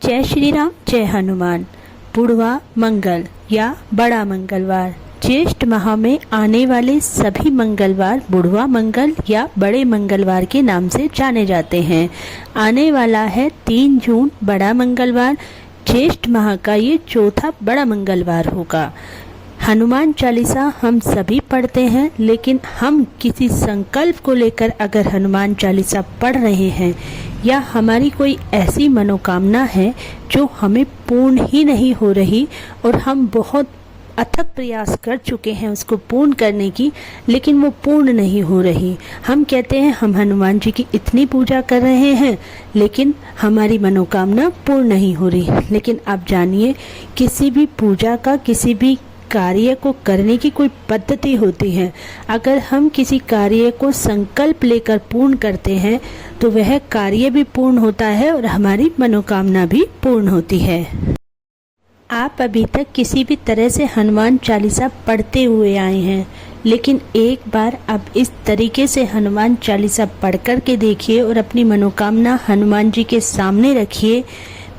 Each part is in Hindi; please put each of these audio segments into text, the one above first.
जय श्री राम, जय हनुमान। बुढ़वा मंगल या बड़ा मंगलवार ज्येष्ठ माह में आने वाले सभी मंगलवार बुढ़वा मंगल या बड़े मंगलवार के नाम से जाने जाते हैं। आने वाला है 3 जून बड़ा मंगलवार, ज्येष्ठ माह का ये चौथा बड़ा मंगलवार होगा। हनुमान चालीसा हम सभी पढ़ते हैं, लेकिन हम किसी संकल्प को लेकर अगर हनुमान चालीसा पढ़ रहे हैं या हमारी कोई ऐसी मनोकामना है जो हमें पूर्ण ही नहीं हो रही और हम बहुत अथक प्रयास कर चुके हैं उसको पूर्ण करने की, लेकिन वो पूर्ण नहीं हो रही। हम कहते हैं हम हनुमान जी की इतनी पूजा कर रहे हैं, लेकिन हमारी मनोकामना पूर्ण नहीं हो रही। लेकिन आप जानिए, किसी भी पूजा का, किसी भी कार्य को करने की कोई पद्धति होती है। अगर हम किसी कार्य को संकल्प लेकर पूर्ण करते हैं तो वह कार्य भी पूर्ण होता है और हमारी मनोकामना भी पूर्ण होती है। आप अभी तक किसी भी तरह से हनुमान चालीसा पढ़ते हुए आए हैं, लेकिन एक बार आप इस तरीके से हनुमान चालीसा पढ़ कर के देखिए और अपनी मनोकामना हनुमान जी के सामने रखिए।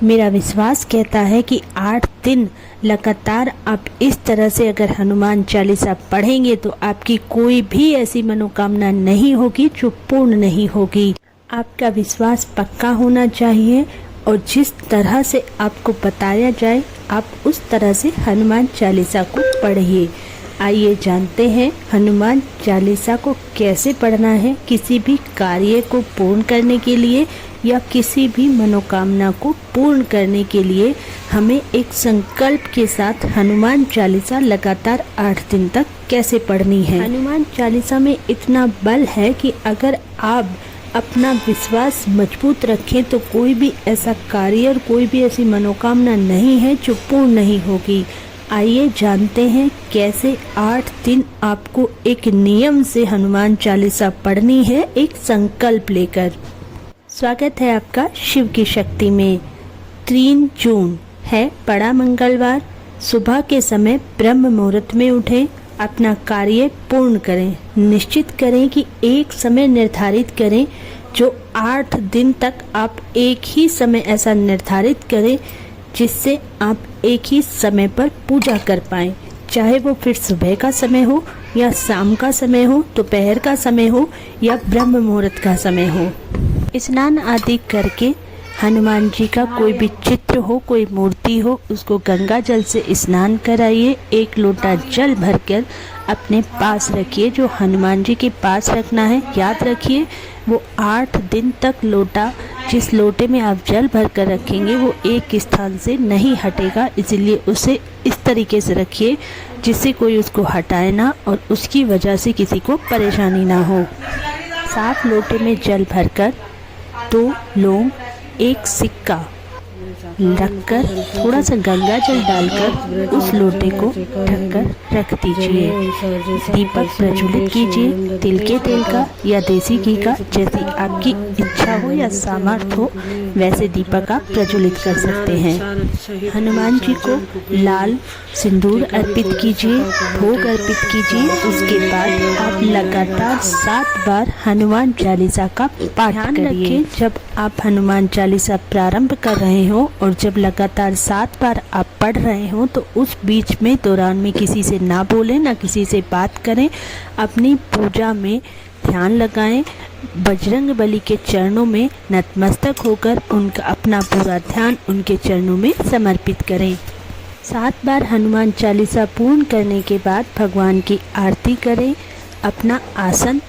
मेरा विश्वास कहता है कि 8 दिन लगातार आप इस तरह से अगर हनुमान चालीसा पढ़ेंगे तो आपकी कोई भी ऐसी मनोकामना नहीं होगी जो पूर्ण नहीं होगी। आपका विश्वास पक्का होना चाहिए और जिस तरह से आपको बताया जाए आप उस तरह से हनुमान चालीसा को पढ़िए। आइए जानते हैं हनुमान चालीसा को कैसे पढ़ना है। किसी भी कार्य को पूर्ण करने के लिए या किसी भी मनोकामना को पूर्ण करने के लिए हमें एक संकल्प के साथ हनुमान चालीसा लगातार 8 दिन तक कैसे पढ़नी है। हनुमान चालीसा में इतना बल है कि अगर आप अपना विश्वास मजबूत रखें तो कोई भी ऐसा कार्य और कोई भी ऐसी मनोकामना नहीं है जो पूर्ण नहीं होगी। आइए जानते हैं कैसे 8 दिन आपको एक नियम से हनुमान चालीसा पढ़नी है, एक संकल्प लेकर। स्वागत है आपका शिव की शक्ति में। 3 जून है बड़ा मंगलवार। सुबह के समय ब्रह्म मुहूर्त में उठें, अपना कार्य पूर्ण करें। निश्चित करें कि एक समय निर्धारित करें जो 8 दिन तक आप एक ही समय ऐसा निर्धारित करें जिससे आप एक ही समय पर पूजा कर पाएं। चाहे वो फिर सुबह का समय हो या शाम का समय हो, दोपहर का समय हो या ब्रह्म मुहूर्त का समय हो। स्नान आदि करके हनुमान जी का कोई भी चित्र हो, कोई मूर्ति हो, उसको गंगा जल से स्नान कराइए। 1 लोटा जल भरकर अपने पास रखिए, जो हनुमान जी के पास रखना है। याद रखिए वो 8 दिन तक लोटा, जिस लोटे में आप जल भरकर रखेंगे वो एक स्थान से नहीं हटेगा, इसलिए उसे इस तरीके से रखिए जिससे कोई उसको हटाए ना और उसकी वजह से किसी को परेशानी ना हो। 7 लोटे में जल भरकर 2 लौंग, 1 सिक्का रखकर थोड़ा सा गंगा जल डालकर उस लोटे को ढककर रख दीजिए। दीपक प्रज्वलित कीजिए, तिल के तेल का या देसी घी का, जैसी आपकी इच्छा हो या सामर्थ्य हो वैसे दीपक आप प्रज्वलित कर सकते हैं। हनुमान जी को लाल सिंदूर अर्पित कीजिए, भोग अर्पित कीजिए। उसके बाद आप लगातार 7 बार हनुमान चालीसा का पाठ करिए। जब आप हनुमान चालीसा प्रारंभ कर रहे हो और जब लगातार 7 बार आप पढ़ रहे हो तो उस बीच में दौरान में किसी से ना बोलें, ना किसी से बात करें। अपनी पूजा में ध्यान लगाएं, बजरंग बली के चरणों में नतमस्तक होकर उनका अपना पूरा ध्यान उनके चरणों में समर्पित करें। 7 बार हनुमान चालीसा पूर्ण करने के बाद भगवान की आरती करें। अपना आसन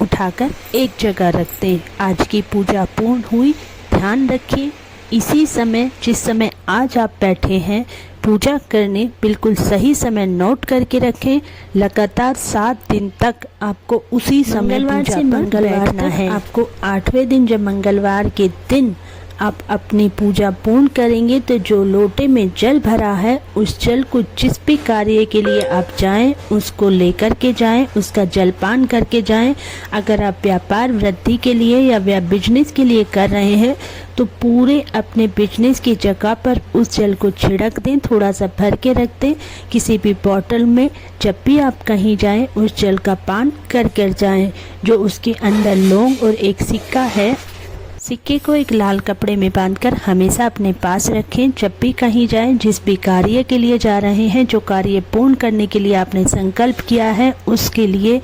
उठाकर एक जगह रख दें। आज की पूजा पूर्ण हुई। ध्यान रखिए इसी समय, जिस समय आज आप बैठे हैं पूजा करने, बिल्कुल सही समय नोट करके रखें। लगातार 7 दिन तक आपको उसी समय पूजा पर बैठना है। आपको 8वें दिन, जब मंगलवार के दिन आप अपनी पूजा पूर्ण करेंगे तो जो लोटे में जल भरा है उस जल को जिस भी कार्य के लिए आप जाएं उसको लेकर के जाएं, उसका जलपान करके जाएं। अगर आप व्यापार वृद्धि के लिए या बिजनेस के लिए कर रहे हैं तो पूरे अपने बिजनेस की जगह पर उस जल को छिड़क दें, थोड़ा सा भर के रख दें किसी भी बॉटल में। जब भी आप कहीं जाएं उस जल का पान कर कर जाएं। जो उसके अंदर लौंग और 1 सिक्का है सिक्के को एक लाल कपड़े में बांधकर हमेशा अपने पास रखें। जब भी कहीं जाएं, जिस भी कार्य के लिए जा रहे हैं, जो कार्य पूर्ण करने के लिए आपने संकल्प किया है, उसके लिए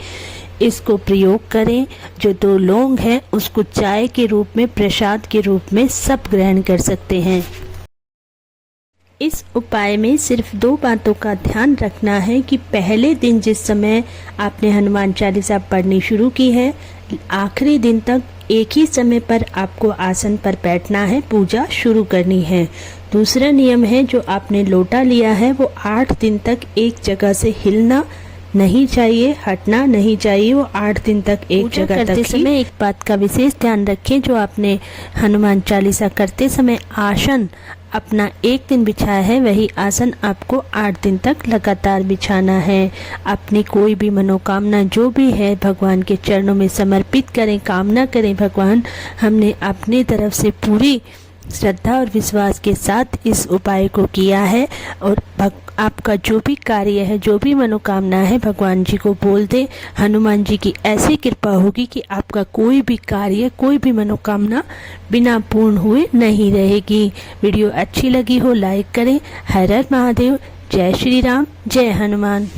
इसको प्रयोग करें। जो 2 लौंग हैं उसको चाय के रूप में, प्रसाद के रूप में सब ग्रहण कर सकते हैं। इस उपाय में सिर्फ 2 बातों का ध्यान रखना है कि पहले दिन जिस समय आपने हनुमान चालीसा पढ़नी शुरू की है, आखिरी दिन तक एक ही समय पर आपको आसन पर बैठना है, पूजा शुरू करनी है। दूसरा नियम है, जो आपने लोटा लिया है वो 8 दिन तक एक जगह से हिलना नहीं चाहिए, हटना नहीं चाहिए। वो 8 दिन तक एक जगह करते समय एक बात का विशेष ध्यान रखें, जो आपने हनुमान चालीसा करते समय आसन अपना एक दिन बिछाया है, वही आसन आपको 8 दिन तक लगातार बिछाना है। अपनी कोई भी मनोकामना जो भी है भगवान के चरणों में समर्पित करें, कामना करें। भगवान, हमने अपनी तरफ से पूरी श्रद्धा और विश्वास के साथ इस उपाय को किया है, और आपका जो भी कार्य है, जो भी मनोकामना है, भगवान जी को बोल दे। हनुमान जी की ऐसी कृपा होगी कि आपका कोई भी कार्य, कोई भी मनोकामना बिना पूर्ण हुए नहीं रहेगी। वीडियो अच्छी लगी हो लाइक करें। हर हर महादेव। जय श्री राम, जय हनुमान।